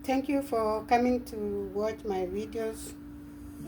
Thank you for coming to watch my videos.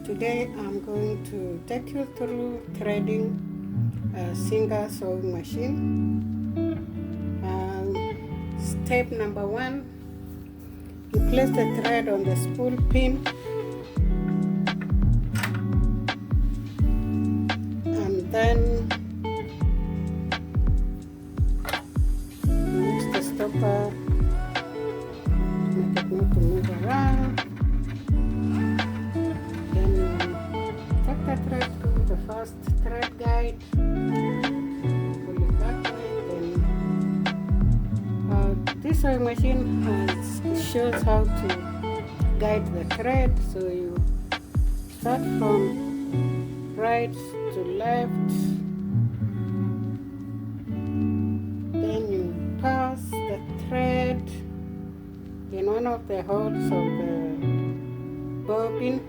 Today I'm going to take you through threading a single sewing machine. Step number 1, you place the thread on the spool pin and then use the stopper to make it not to move around. Then you take the thread to the first thread guide, pull it that way. Then this sewing machine shows how to guide the thread. So you start from right to left, then you pass the thread in one of the holes of the bobbin,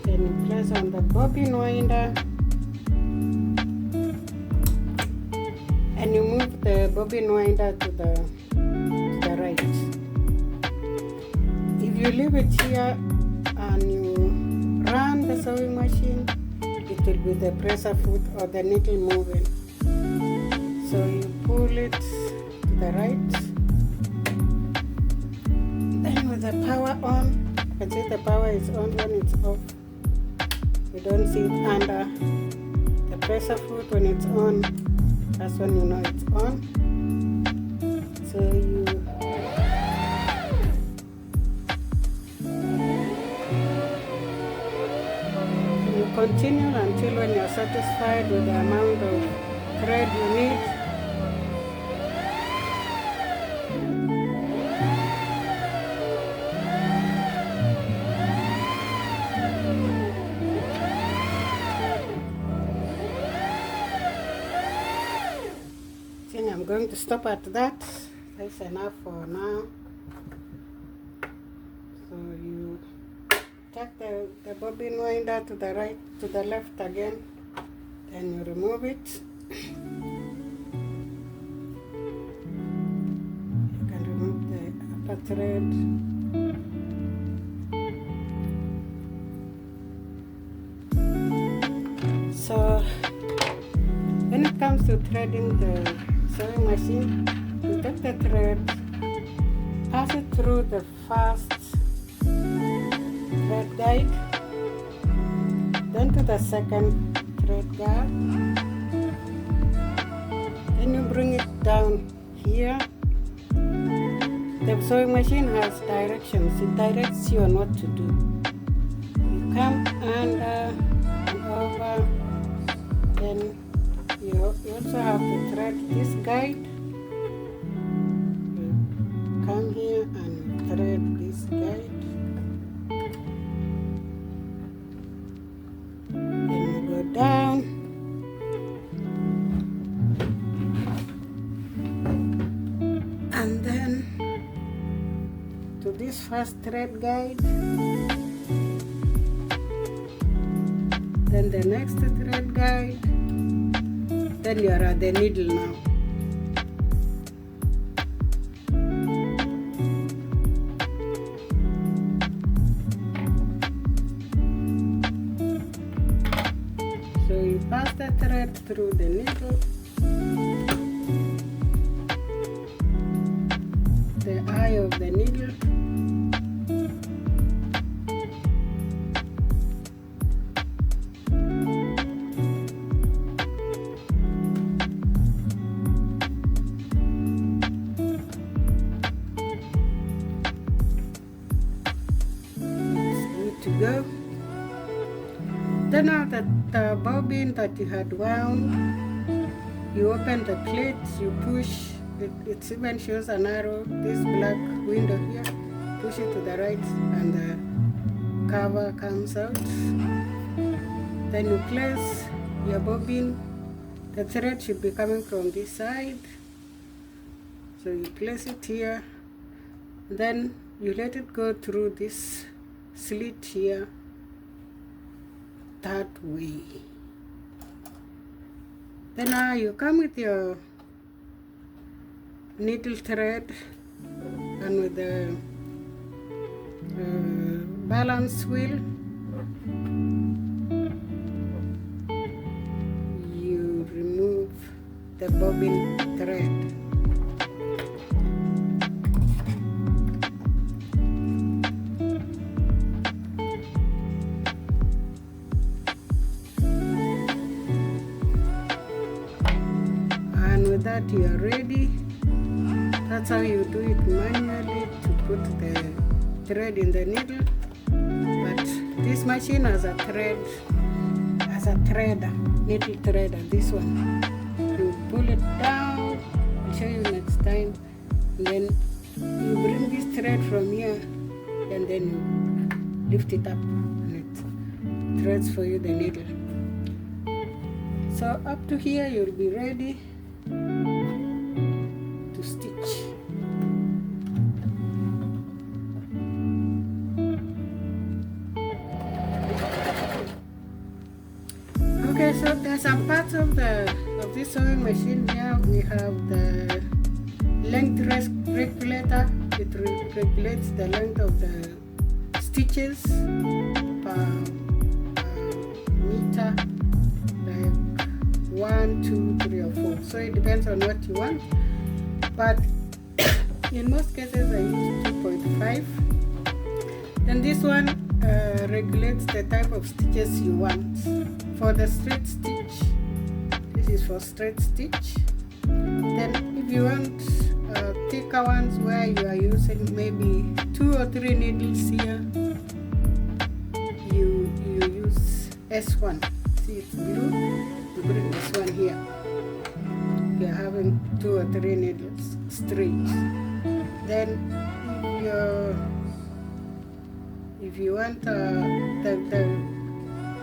then you place on the bobbin winder and you move the bobbin winder to the right. If you leave it here and you run the sewing machine, it will be the presser foot or the needle moving. So you pull it to the right. Then with the power on, you can see the power is on. When it's off, you don't see it under. The presser foot, when it's on, that's when you know it's on. So you continue until when you're satisfied with the amount of thread you need. I think I'm going to stop at that. That's enough for now. So you take the bobbin winder to the right, to the left again, then you remove it. You can remove the upper thread. So when it comes to threading the sewing machine, you take the thread, pass it through the first thread guide, then to the second thread guide, then you bring it down here. The sewing machine has directions. It directs you on what to do. You come under and over, then you also have to thread this guide. You come here and thread this guide. Down and then to this first thread guide, then the next thread guide, then you are at the needle now. So you pass the thread through the needle, the eye of the needle, it's good to go. Then now that the bobbin that you had wound, you open the plate, you push, it even shows an arrow, this black window here, push it to the right and the cover comes out. Then you place your bobbin, the thread should be coming from this side. So you place it here, then you let it go through this slit here that way. Then now you come with your needle thread and with the balance wheel, you remove the bobbin thread. And with that you are ready. That's how you do it manually, to put the thread in the needle. But this machine has a thread, needle threader. This one, you pull it down. I'll show you next time. And then you bring this thread from here, and then you lift it up, and it threads for you the needle. So up to here, you'll be ready to stitch. Okay, so there's some parts of this sewing machine here. We have the length regulator. It regulates the length of the stitches per meter, like 1, 2, 3, or 4. So it depends on what you want. But in most cases I use 2.5. Then this one regulates the type of stitches you want. For the straight stitch, this is for straight stitch. Then if you want thicker ones where you are using maybe 2 or 3 needles here, you use S1. See, it's blue, you bring this one here. You're having 2 or 3 needles straight. Then if you want the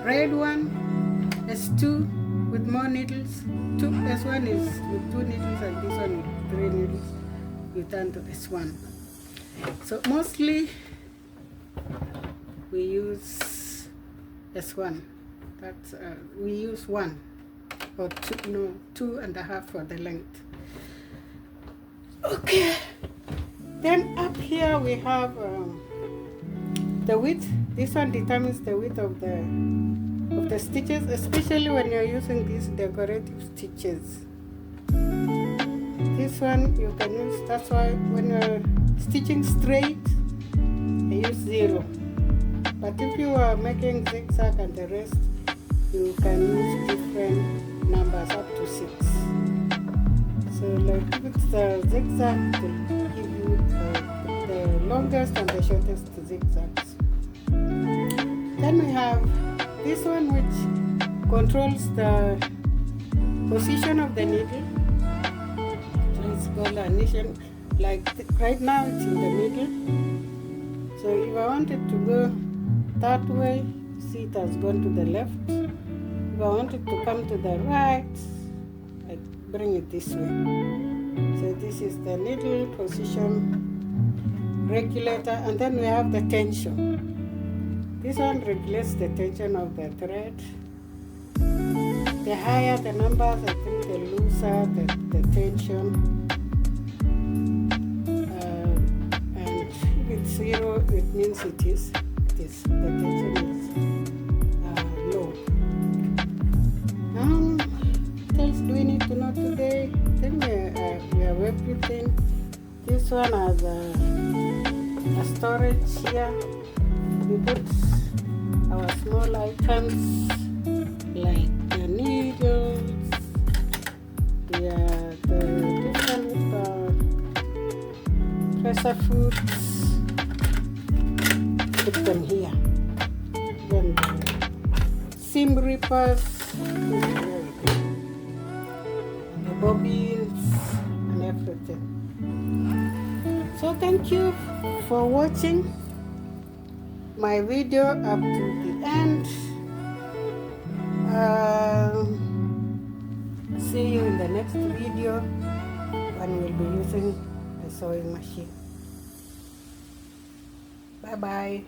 red one, S2 with more needles. S1 is with 2 needles, and this one with 3 needles. You turn to S1. So mostly we use S1. That's we use 1 or 2, no, 2.5 for the length. Okay. Then up here we have the width. This one determines the width of the stitches, especially when you're using these decorative stitches. This one you can use, that's why when you're stitching straight, I use 0. But if you are making zigzag and the rest, you can use different numbers up to 6. So like if it's the zigzag, it will give you the longest and the shortest zigzags. Then we have this one, which controls the position of the needle. So it's called a niche. Like right now it's in the middle. So if I want it to go that way, see it has gone to the left. If I want it to come to the right, I bring it this way. So this is the needle position regulator, and then we have the tension. This one regulates the tension of the thread. The higher the numbers, I think the looser the tension. And if it's 0, it means the tension is low. What else do we need to know today? Then we have everything. This one has a storage here. We put our small items like the needles, the different pressure foods, put them here. Then the seam rippers, the bobbins and everything. So thank you for watching my video up to the end. See you in the next video when we'll be using the sewing machine. Bye bye.